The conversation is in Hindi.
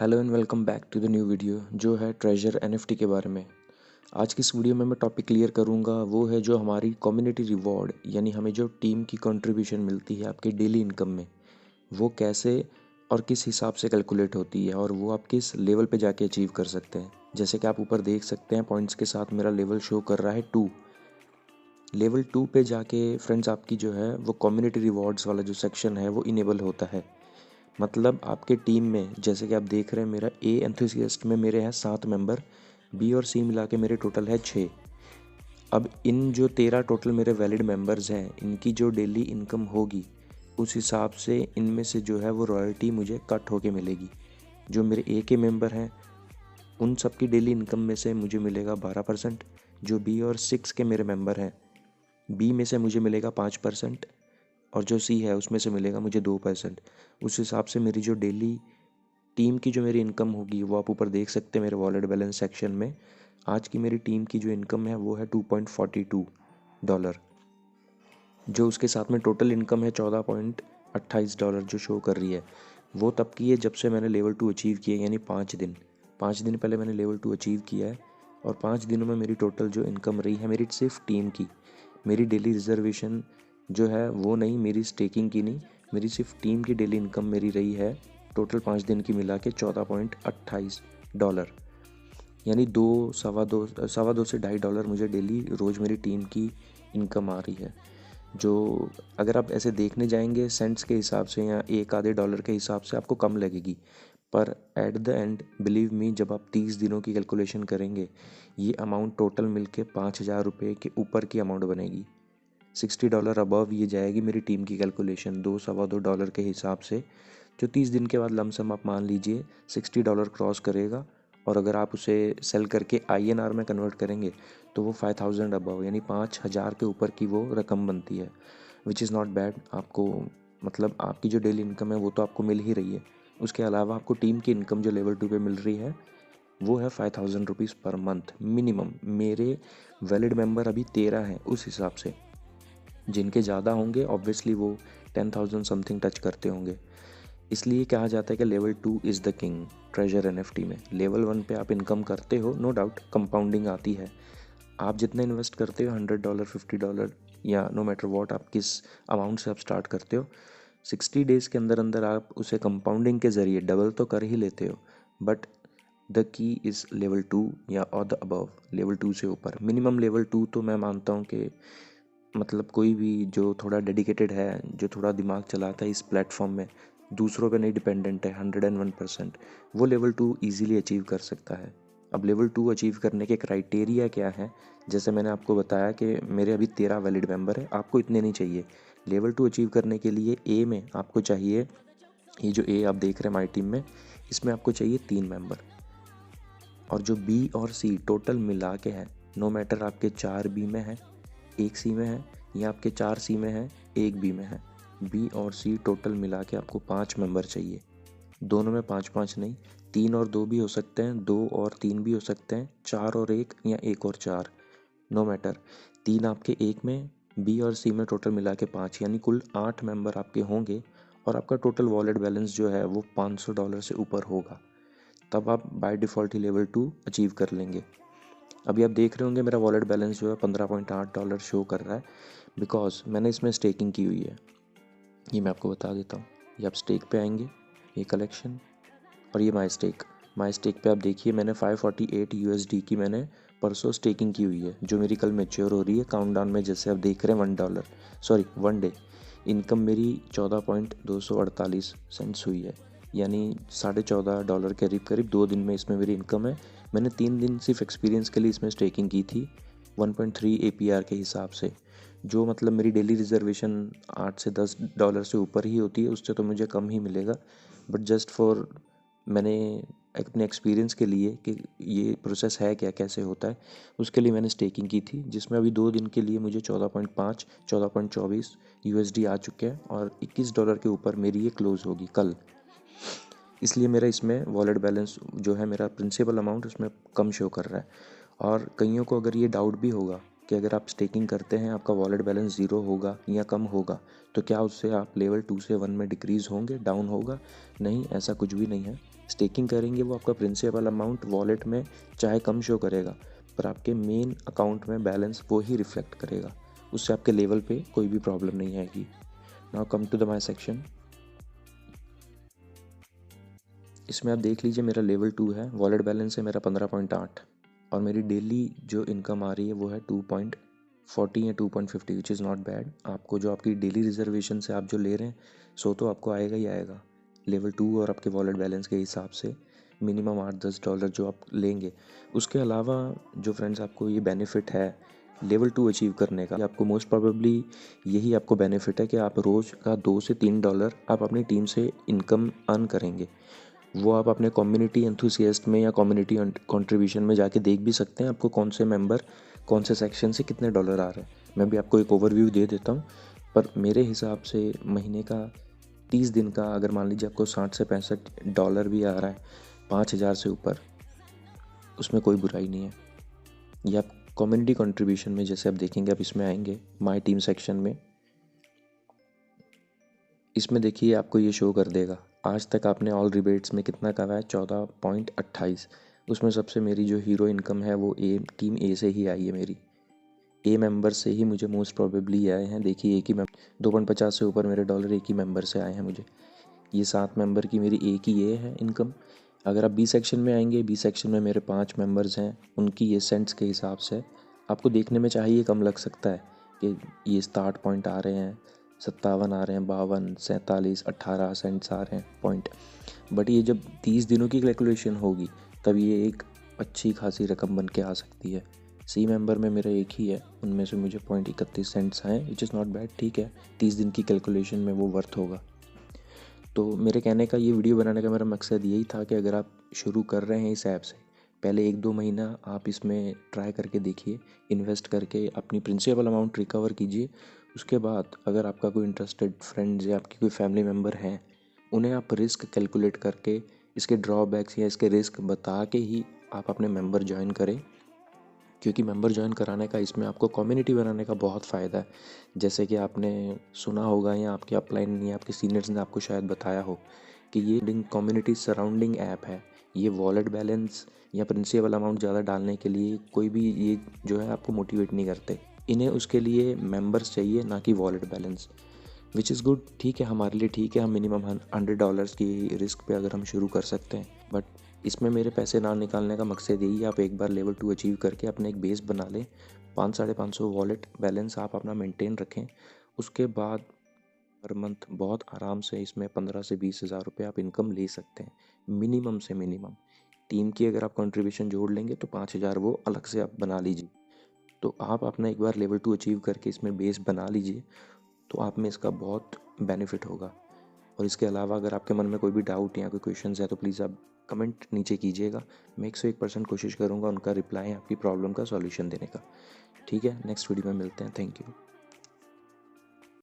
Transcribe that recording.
Hello and welcome back to the new video जो है ट्रेजर एनएफटी के बारे में। आज की इस वीडियो में मैं टॉपिक क्लियर करूंगा, वो है जो हमारी कम्युनिटी रिवॉर्ड यानी हमें जो टीम की कंट्रीब्यूशन मिलती है आपकी डेली इनकम में, वो कैसे और किस हिसाब से कैलकुलेट होती है और वो आप किस लेवल पे जाके अचीव कर सकते हैं। जैसे कि आप ऊपर देख सकते हैं पॉइंट्स के साथ मेरा लेवल शो कर रहा है 2। लेवल 2 पे जाके फ्रेंड्स आपकी जो है वो कम्युनिटी रिवॉर्ड्स वाला जो सेक्शन है वो इनेबल होता है। मतलब आपके टीम में जैसे कि आप देख रहे हैं मेरा ए एंथुसियास्ट में मेरे हैं 7 मेंबर, बी और सी मिला के मेरे टोटल है 6। अब इन जो 13 टोटल मेरे वैलिड मेंबर्स हैं, इनकी जो डेली इनकम होगी उस हिसाब से इनमें से जो है वो रॉयल्टी मुझे कट होके मिलेगी। जो मेरे ए के मेंबर हैं उन सब की डेली इनकम में से मुझे मिलेगा 12%। जो बी और 6 के मेरे मेंबर हैं, बी में से मुझे मिलेगा 5% और जो सी है उसमें से मिलेगा मुझे 2%। उस हिसाब से मेरी जो डेली टीम की जो मेरी इनकम होगी वो आप ऊपर देख सकते हैं मेरे वॉलेट बैलेंस सेक्शन में। आज की मेरी टीम की जो इनकम है वो है $2.42, जो उसके साथ में टोटल इनकम है $14.28 जो शो कर रही है। वो तब की है जब से मैंने लेवल 2 अचीव किया है, यानी 5 दिन पहले मैंने लेवल 2 अचीव किया है। और 5 दिनों में मेरी टोटल जो इनकम रही है मेरी सिर्फ टीम की, मेरी डेली रिजर्वेशन जो है वो नहीं, मेरी स्टेकिंग की नहीं, मेरी सिर्फ टीम की डेली इनकम मेरी रही है टोटल 5 दिन की मिला के $14.28, यानी सवा दो से $2.5 मुझे डेली रोज़ मेरी टीम की इनकम आ रही है। जो अगर आप ऐसे देखने जाएंगे सेंट्स के हिसाब से या एक आधे डॉलर के हिसाब से आपको कम लगेगी, पर at the end believe me जब आप 30 दिनों की कैलकुलेशन करेंगे ये अमाउंट टोटल मिलके 5,000 रुपये के ऊपर की अमाउंट बनेगी। $60 अबव ये जाएगी मेरी टीम की कैलकुलेशन, $2 के हिसाब से। जो 30 दिन के बाद लमसम आप मान लीजिए $60 क्रॉस करेगा। और अगर आप उसे सेल करके INR में कन्वर्ट करेंगे तो वो 5,000 अबव यानी 5,000 के ऊपर की वो रकम बनती है, विच इज़ नॉट बैड। आपको मतलब आपकी जो डेली इनकम है वो तो आपको मिल ही रही है, उसके अलावा आपको टीम की इनकम जो लेवल 2 पे मिल रही है वो है 5,000 रुपीज़ पर मंथ मिनिमम। मेरे वैलिड मेंबर अभी 13 हैं, उस हिसाब से जिनके ज़्यादा होंगे ऑब्वियसली वो 10,000 समथिंग टच करते होंगे। इसलिए कहा जाता है कि level 2 is the king treasure NFT में। लेवल 1 पे आप इनकम करते हो, नो डाउट कंपाउंडिंग आती है। आप जितना इन्वेस्ट करते हो $100 $50 या नो मैटर वॉट आप किस अमाउंट से आप स्टार्ट करते हो, 60 डेज़ के अंदर अंदर आप उसे कंपाउंडिंग के ज़रिए डबल तो कर ही लेते हो। But the key is level 2 या और द अबव, लेवल 2 से ऊपर मिनिमम लेवल 2 तो मैं मानता हूँ कि मतलब कोई भी जो थोड़ा डेडिकेटेड है, जो थोड़ा दिमाग चलाता है इस प्लेटफॉर्म में, दूसरों पे नहीं डिपेंडेंट है 101%, वो लेवल 2 ईजिली अचीव कर सकता है। अब लेवल 2 अचीव करने के क्राइटेरिया क्या है, जैसे मैंने आपको बताया कि मेरे अभी 13 वैलिड मेंबर है, आपको इतने नहीं चाहिए। लेवल 2 अचीव करने के लिए ए में आपको चाहिए, ये जो ए आप देख रहे हैं माई टीम में, इसमें आपको चाहिए 3 मेंबर। और जो बी और सी टोटल मिला के हैं, नो मैटर आपके 4 बी में है 1 सी में है, या आपके 4 सी में है 1 बी में है, बी और सी टोटल मिला के आपको 5 मेंबर चाहिए। दोनों में 5-5 नहीं, 3 और 2 भी हो सकते हैं, 2 और 3 भी हो सकते हैं, 4 और 1 या 1 और 4, नो मैटर। 3 आपके 1 में, बी और सी में टोटल मिला के 5, यानी कुल 8 मेंबर आपके होंगे। और आपका टोटल वॉलेट बैलेंस जो है वो $500 से ऊपर होगा, तब आप by default he level 2 achieve कर लेंगे। अभी आप देख रहे होंगे मेरा वॉलेट बैलेंस जो है $15.8 शो कर रहा है, बिकॉज मैंने इसमें स्टेकिंग की हुई है। ये मैं आपको बता देता हूँ। ये आप स्टेक पे आएंगे, ये कलेक्शन, और ये माई स्टेक पे आप देखिए मैंने 548 USD की मैंने परसों स्टेकिंग की हुई है, जो मेरी कल मैच्योर हो रही है काउंटडाउन में। जैसे आप देख रहे हैं वन डे इनकम मेरी $14.248 हुई है, यानी $14.5 के करीब करीब 2 दिन में इसमें मेरी इनकम है। मैंने 3 दिन सिर्फ एक्सपीरियंस के लिए इसमें स्टेकिंग की थी 1.3 APR के हिसाब से, जो मतलब मेरी डेली रिजर्वेशन $8 से $10 से ऊपर ही होती है, उससे तो मुझे कम ही मिलेगा। बट जस्ट फॉर मैंने अपने एक्सपीरियंस के लिए कि ये प्रोसेस है क्या, कैसे होता है, उसके लिए मैंने स्टेकिंग की थी, जिसमें अभी 2 दिन के लिए मुझे 14.5 14.24 USD आ चुके हैं और $21 के ऊपर मेरी ये क्लोज़ होगी कल। इसलिए मेरा इसमें वॉलेट बैलेंस जो है मेरा प्रिंसिपल अमाउंट उसमें कम शो कर रहा है। और कईयों को अगर ये डाउट भी होगा कि अगर आप स्टेकिंग करते हैं आपका वॉलेट बैलेंस 0 होगा या कम होगा, तो क्या उससे आप लेवल 2 से 1 में डिक्रीज़ होंगे, डाउन होगा? नहीं, ऐसा कुछ भी नहीं है। स्टेकिंग करेंगे वो आपका प्रिंसिपल अमाउंट वॉलेट में चाहे कम शो करेगा, पर आपके मेन अकाउंट में बैलेंस वो ही रिफ्लेक्ट करेगा। उससे आपके लेवल पे कोई भी प्रॉब्लम नहीं आएगी। Now come to the my section. इसमें आप देख लीजिए मेरा लेवल 2 है, वॉलेट बैलेंस है मेरा 15.8 और मेरी डेली जो इनकम आ रही है वो है 2.40 या 2.50, विच इज़ नॉट बैड। आपको जो आपकी डेली रिजर्वेशन से आप जो ले रहे हैं सो तो आपको आएगा ही आएगा लेवल 2 और आपके वॉलेट बैलेंस के हिसाब से मिनिमम $8-10 जो आप लेंगे। उसके अलावा जो फ्रेंड्स आपको ये बेनिफिट है लेवल 2 अचीव करने का, आपको मोस्ट प्रोबेबली यही आपको बेनिफिट है कि आप रोज़ का $2 से $3 आप अपनी टीम से इनकम अर्न करेंगे। वो आप अपने कम्युनिटी एंथुसियास्ट में या कम्युनिटी कंट्रीब्यूशन में जाके देख भी सकते हैं आपको कौन से मेंबर कौन से सेक्शन से कितने डॉलर आ रहे हैं। मैं भी आपको एक ओवरव्यू दे देता हूँ, पर मेरे हिसाब से महीने का 30 दिन का अगर मान लीजिए आपको 60 से $65 भी आ रहा है 5,000 से ऊपर, उसमें कोई बुराई नहीं है। ये आप कम्युनिटी कंट्रीब्यूशन में जैसे आप देखेंगे, आप इसमें आएंगे माई टीम सेक्शन में, इसमें देखिए आपको ये शो कर देगा आज तक आपने ऑल रिबेट्स में कितना कमाया है, 14.28। उसमें सबसे मेरी जो हीरो इनकम है वो टीम ए से ही आई है। मेरी ए मेंबर से ही मुझे मोस्ट प्रोबेबली आए हैं। देखिए एक ही 2.50 से ऊपर मेरे डॉलर एक ही मेंबर से आए हैं मुझे। ये 7 मेंबर की मेरी एक ही ये है इनकम। अगर आप बी सेक्शन में आएंगे, बी सेक्शन में मेरे 5 मेंबर्स हैं, उनकी ये सेंट्स के हिसाब से आपको देखने में चाहिए कम लग सकता है कि ये 60 पॉइंट आ रहे हैं, 57 आ रहे हैं, 52, 47, 18 सेंट्स आ रहे हैं पॉइंट, बट ये जब 30 दिनों की कैलकुलेशन होगी तब ये एक अच्छी खासी रकम बन के आ सकती है। सी मेंबर में मेरा एक ही है, उनमें से मुझे 0.31 आए, विच इज़ नॉट बैड, ठीक है, 30 दिन की कैलकुलेशन में वो वर्थ होगा। तो मेरे कहने का, ये वीडियो बनाने का मेरा मकसद यही था कि अगर आप शुरू कर रहे हैं इस ऐप से, पहले 1-2 महीना आप इसमें ट्राई करके देखिए, इन्वेस्ट करके अपनी प्रिंसिपल अमाउंट रिकवर कीजिए। उसके बाद अगर आपका कोई इंटरेस्टेड फ्रेंड्स या आपकी कोई फैमिली मेम्बर हैं, उन्हें आप रिस्क कैलकुलेट करके इसके ड्रॉबैक्स या इसके रिस्क बता के ही आप अपने मेंबर ज्वाइन करें, क्योंकि मेंबर ज्वाइन कराने का इसमें आपको कम्युनिटी बनाने का बहुत फ़ायदा है। जैसे कि आपने सुना होगा या आपके अपलाइन या आपके सीनियर्स ने आपको शायद बताया हो कि ये कम्युनिटी सराउंडिंग ऐप है। ये वॉलेट बैलेंस या प्रिंसिपल अमाउंट ज़्यादा डालने के लिए कोई भी ये जो है आपको मोटिवेट नहीं करते। इन्हें उसके लिए मेंबर्स चाहिए, ना कि wallet balance, which is good. ठीक है, हमारे लिए ठीक है, हम मिनिमम $100 की रिस्क पे अगर हम शुरू कर सकते हैं, बट इसमें मेरे पैसे ना निकालने का मकसद यही है, आप एक बार लेवल 2 अचीव करके अपने एक बेस बना लें, 500-550 वॉलेट बैलेंस आप अपना मेंटेन रखें। उसके बाद हर मंथ बहुत आराम से इसमें 15 से 20 हज़ार रुपये आप इनकम ले सकते हैं, मिनिमम से मिनिमम। टीम की अगर आप कंट्रीब्यूशन जोड़ लेंगे तो 5,000 वो अलग से आप बना लीजिए। तो आप अपना एक बार लेवल 2 अचीव करके इसमें बेस बना लीजिए, तो आप में इसका बहुत बेनिफिट होगा। और इसके अलावा अगर आपके मन में कोई भी डाउट या कोई क्वेश्चंस है तो प्लीज़ आप कमेंट नीचे कीजिएगा। मैं 101% कोशिश करूँगा उनका रिप्लाई, आपकी प्रॉब्लम का सॉल्यूशन देने का। ठीक है, नेक्स्ट वीडियो में मिलते हैं। Thank you.